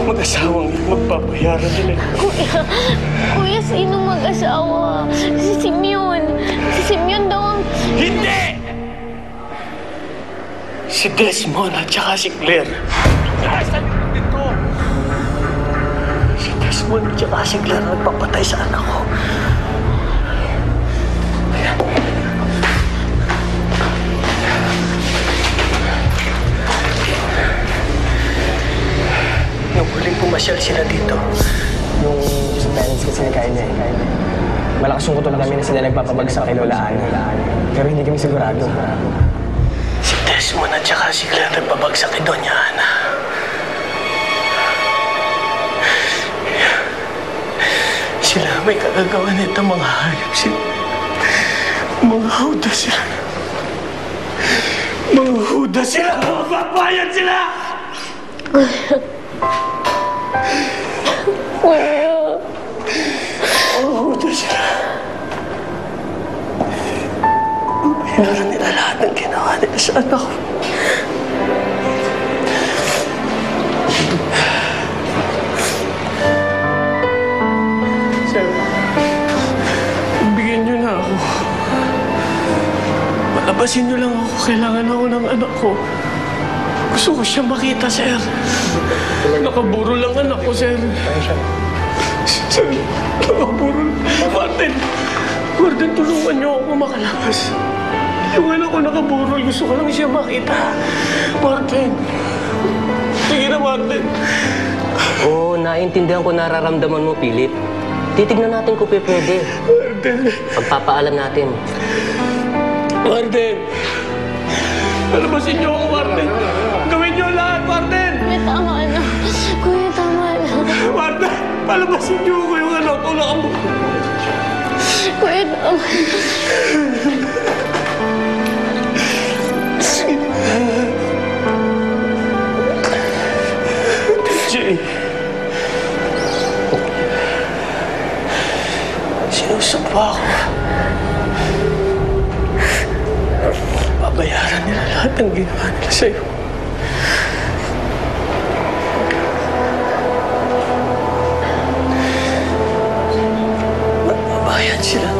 mag-asawang magpapayaran nila. Kuya, sino mag-asawa? Si Simeon. Si Simeon daw ang... Hindi! Si Desmond at saka si Claire. Nasaan yung dito? Si Desmond at saka si Claire nagpapatay sa anak ko. Nung huling pumasyal sila dito. Yung sa parents kasi ni Kyle malakas yung kutulan kami na sila nagpapabagsak kay Lola Ana. Pero hindi kami sigurado. Si Desmond at saka si Claire nagpabagsak kay Doña Ana. Sila may kagagawa nito mga hayop sila. Mga huda sila. Mga huda sila! Magbabayad sila! Kuya. Mga huda sila. Babayaran nila lahat ng ginawa nila sa anak ko. Sir, bigyan niyo na ako. Palabasin niyo lang ako. Kailangan ako ng anak ko. Gusto ko siya makita, sir. Nakaburo lang anak ko, sir. Sir, nakaburo. Martin, tulungan niyo ako makalabas. Yung anak ko nakaburol. Gusto ko lang siya makita. Martin. Sige na, Martin. Oo, naiintindihan ko nararamdaman mo, Philip. Titignan natin kung pwede. Martin. Pagpapaalam natin. Martin. Palabasin niyo ako, Martin. Gawin niyo lahat, Martin. Kuya, tama na. Kuya, tama na. Martin, palabasin niyo ako yung anak ko nakaburol. Kuya, tama na. Jay. Sinusumpa ako. Babayaran nila lahat ng ginawa nila sa'yo. Magbabayad sila.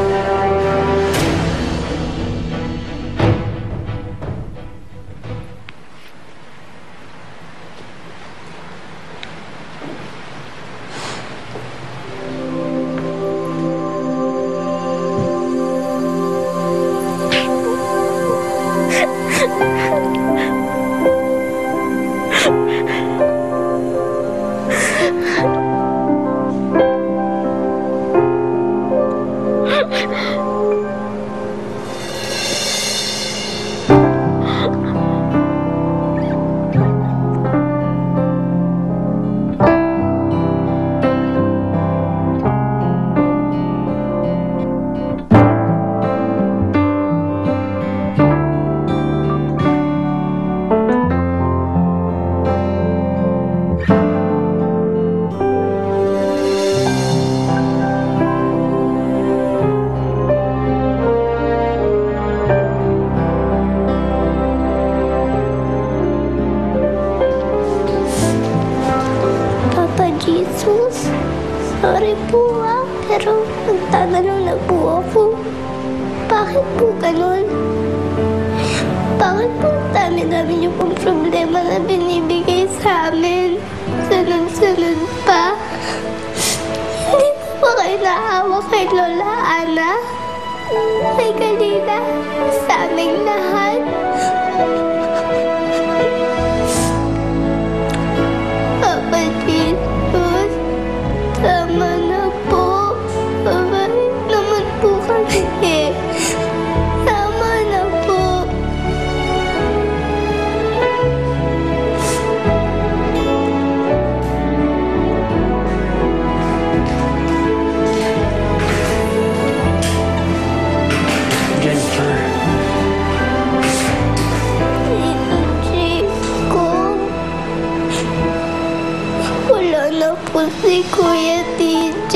Jesus, sorry po pero nagtatanong na po ako. Bakit po ganun? Bakit po dami-dami niyo pong problema na binibigay sa amin? Sunod-sunod pa. Hindi po ba kayo naawa kay Lola Ana? Kay Galina? Sa aming lahat? Papa Jesus, tama na po. Babalik naman po kami. Tama na po. Jennifer. Tito Chico, wala na po si Kuya TJ.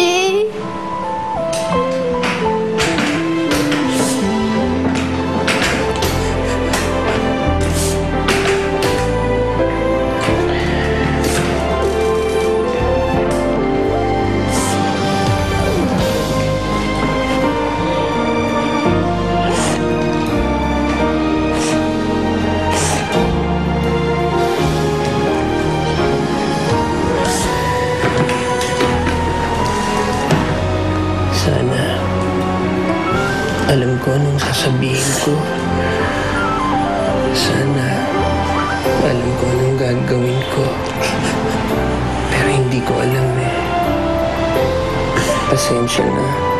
Alam ko anong sasabihin ko. Sana alam ko anong gagawin ko. Pero hindi ko alam eh. Pasensya na.